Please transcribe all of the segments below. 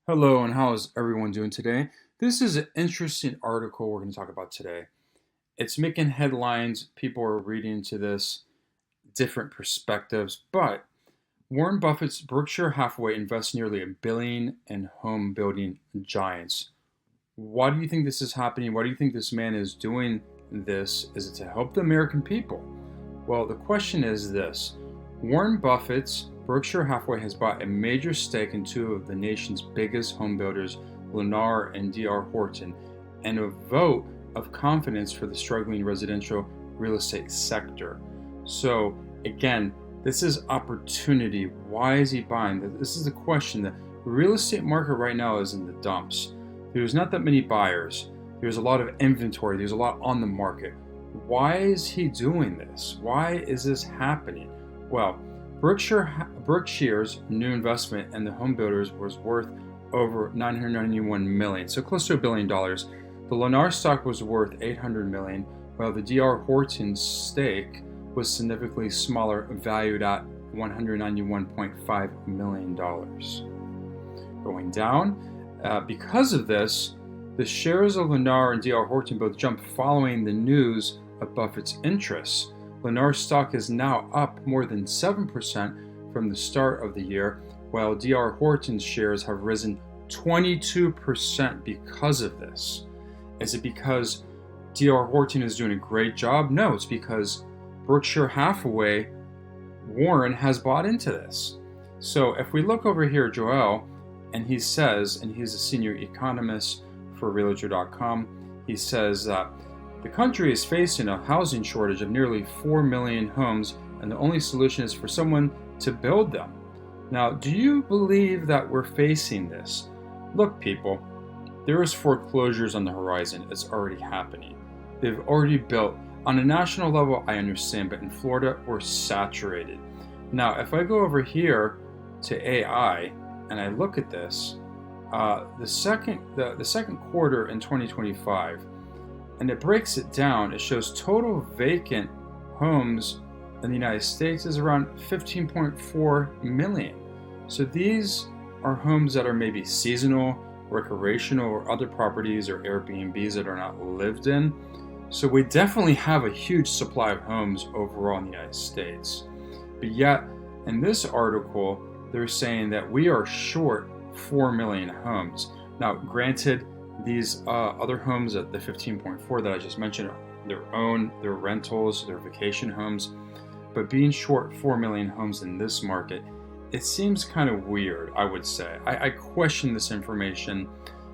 Hello, and how is everyone doing today? This is an interesting article we're going to talk about today. It's making headlines. People are reading into this, different perspectives, but Warren Buffett's Berkshire Hathaway invests nearly $1 billion in home building giants. Why do you think this is happening? Why do you think this man is doing this? Is it to help the American people? Well, the question is this: Warren Buffett's Berkshire Hathaway has bought a major stake in two of the nation's biggest home builders, Lennar and DR Horton, and a vote of confidence for the struggling residential real estate sector. So, again, this is opportunity. Why is he buying? This is the question. The real estate market right now is in the dumps. There's not that many buyers. There's a lot of inventory. There's a lot on the market. Why is he doing this? Why is this happening? Well, Berkshire's new investment in the home builders was worth over $991 million, so close to $1 billion. The Lennar stock was worth $800 million, while the DR Horton stake was significantly smaller, valued at $191.5 million. Going down, because of this, the shares of Lennar and DR Horton both jumped following the news of Buffett's interests. Lennar stock is now up more than 7% from the start of the year, while DR Horton's shares have risen 22% because of this. Is it because DR Horton is doing a great job? No, it's because Berkshire Hathaway, Warren, has bought into this. So if we look over here, Joel, and he says, and he's a senior economist for Realtor.com, he says that the country is facing a housing shortage of nearly 4 million homes, and the only solution is for someone to build them. Now, do you believe that we're facing this? Look, people, there is foreclosures on the horizon. It's already happening. They've already built. On a national level, I understand, but in Florida, we're saturated. Now, if I go over here to AI and I look at this, the second quarter in 2025, and it breaks it down. It shows total vacant homes in the United States is around 15.4 million. So these are homes that are maybe seasonal, recreational, or other properties or Airbnbs that are not lived in. So we definitely have a huge supply of homes overall in the United States. But yet, in this article, they're saying that we are short 4 million homes. Now, granted, these other homes at the 15.4 that I just mentioned, they're rentals, they're vacation homes, but being short 4 million homes in this market, it seems kind of weird, I would say. I question this information,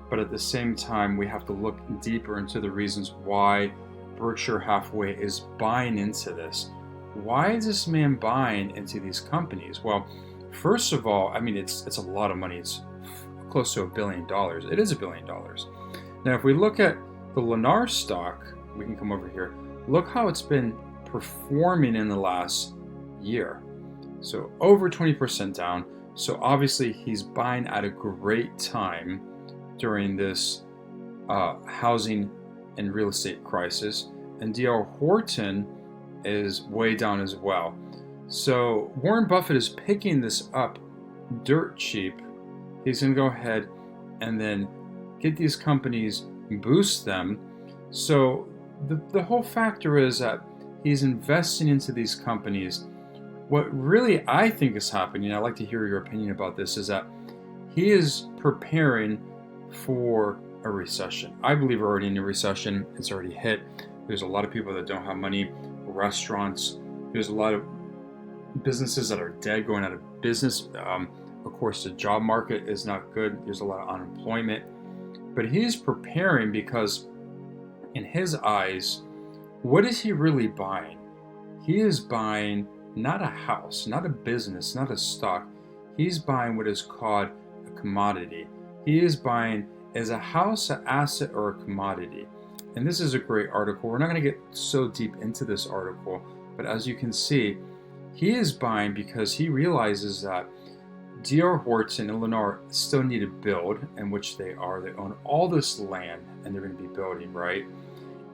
but at the same time, we have to look deeper into the reasons why Berkshire Hathaway is buying into this. Why is this man buying into these companies? Well, first of all, I mean, it's a lot of money. It's close to $1 billion. It is $1 billion. Now, if we look at the Lennar stock, we can come over here. Look how it's been performing in the last year. So over 20% down. So obviously he's buying at a great time during this housing and real estate crisis. And DR Horton is way down as well. So Warren Buffett is picking this up dirt cheap. He's going to go ahead and then get these companies, boost them. So the whole factor is that he's investing into these companies. What really I think is happening, I'd like to hear your opinion about this, is that he is preparing for a recession. I believe we're already in a recession. It's already hit. There's a lot of people that don't have money, restaurants. There's a lot of businesses that are dead, going out of business. Of course, the job market is not good. There's a lot of unemployment. But he's preparing because in his eyes, what is he really buying? He is buying not a house, not a business, not a stock. He's buying what is called a commodity. He is buying, is a house an asset or a commodity? And this is a great article. We're not going to get so deep into this article, but as you can see, he is buying because he realizes that DR Horton and Lennar still need to build, in which they are. They own all this land and they're going to be building, right?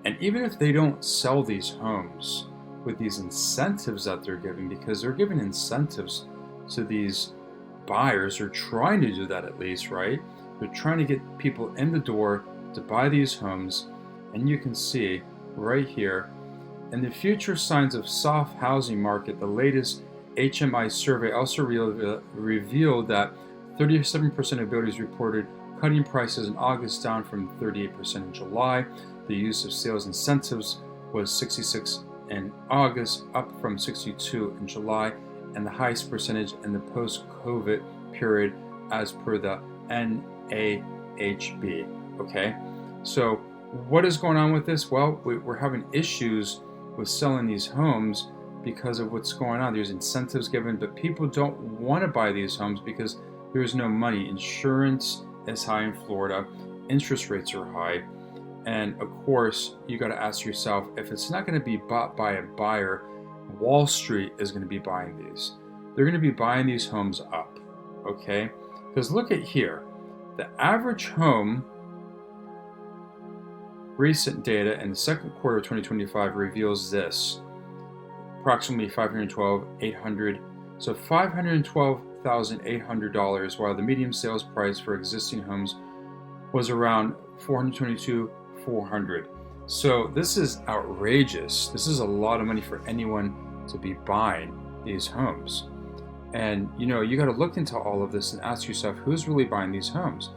And even if they don't sell these homes with these incentives that they're giving, because they're giving incentives to these buyers, or trying to do that at least, right? They're trying to get people in the door to buy these homes. And you can see right here, in the future signs of soft housing market, the latest HMI survey also revealed that 37% of builders reported cutting prices in August, down from 38% in July. The use of sales incentives was 66 in August, up from 62 in July, and the highest percentage in the post-COVID period as per the NAHB. Okay, so what is going on with this? Well, we're having issues with selling these homes because of what's going on. There's incentives given, but people don't want to buy these homes because there's no money. Insurance is high in Florida, interest rates are high, and of course, you got to ask yourself, if it's not going to be bought by a buyer, Wall Street is going to be buying these. They're going to be buying these homes up, okay? Because look at here, the average home. Recent data in the second quarter of 2025 reveals this: approximately $512,800. So $512,800, while the median sales price for existing homes was around $422,400. So this is outrageous. This is a lot of money for anyone to be buying these homes. And you got to look into all of this and ask yourself, who's really buying these homes?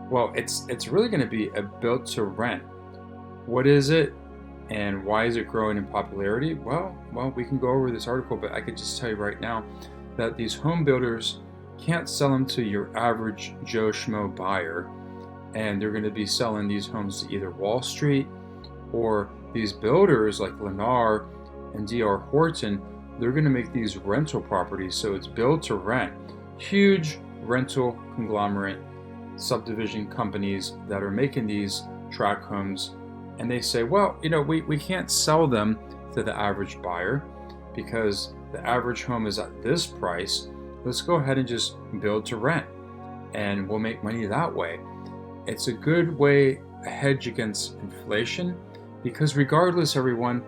Well, it's really going to be a built to rent. What is it, and why is it growing in popularity? Well, we can go over this article, but I could just tell you right now that these home builders can't sell them to your average Joe Schmo buyer, and they're going to be selling these homes to either Wall Street or these builders like Lennar and DR Horton. They're going to make these rental properties, so it's build to rent. Huge rental conglomerate subdivision companies that are making these tract homes. And they say, well, we can't sell them to the average buyer because the average home is at this price. Let's go ahead and just build to rent, and we'll make money that way. It's a good way, a hedge against inflation, because regardless, everyone,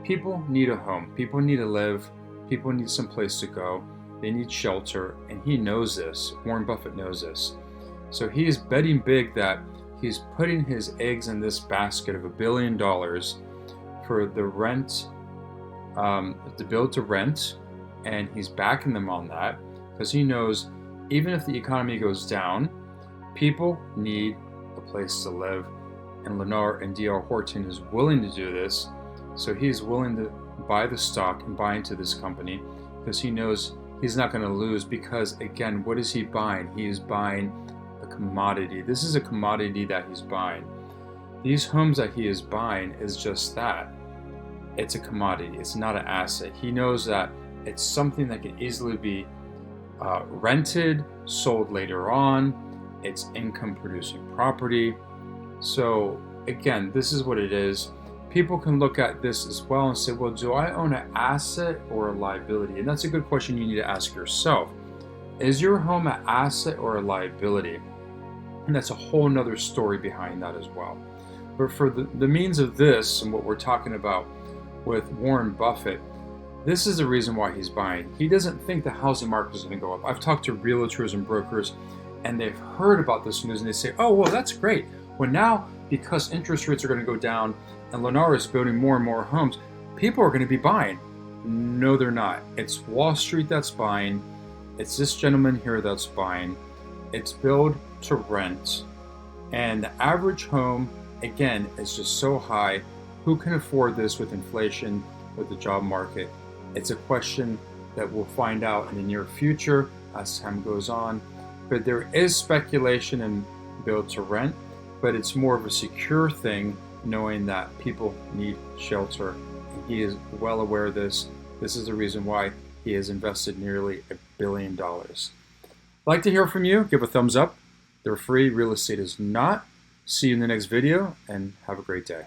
people need a home. People need to live. People need some place to go. They need shelter, and he knows this. Warren Buffett knows this. So he is betting big that he's putting his eggs in this basket of $1 billion for the rent, the build to rent, and he's backing them on that because he knows even if the economy goes down, people need a place to live, and Lennar and DR Horton is willing to do this. So he's willing to buy the stock and buy into this company because he knows he's not going to lose, because again, what is he buying? He is buying a commodity. This is a commodity that he's buying. These homes that he is buying is just that. It's a commodity. It's not an asset. He knows that it's something that can easily be rented, sold later on. It's income producing property. So again, this is what it is. People can look at this as well and say, well, do I own an asset or a liability? And that's a good question you need to ask yourself. Is your home an asset or a liability? And that's a whole nother story behind that as well. But for the means of this and what we're talking about with Warren Buffett, this is the reason why he's buying. He doesn't think the housing market is going to go up. I've talked to realtors and brokers, and they've heard about this news, and they say, oh, well, that's great. Well, now, because interest rates are going to go down and Lennar is building more and more homes, people are going to be buying. No, they're not. It's Wall Street that's buying. It's this gentleman here that's buying. It's build to rent. And the average home, again, is just so high. Who can afford this with inflation, with the job market? It's a question that we'll find out in the near future as time goes on. But there is speculation in build to rent, but it's more of a secure thing, knowing that people need shelter. And he is well aware of this. This is the reason why he has invested nearly $1 billion. I'd like to hear from you. Give a thumbs up. They're free. Real estate is not. See you in the next video, and have a great day.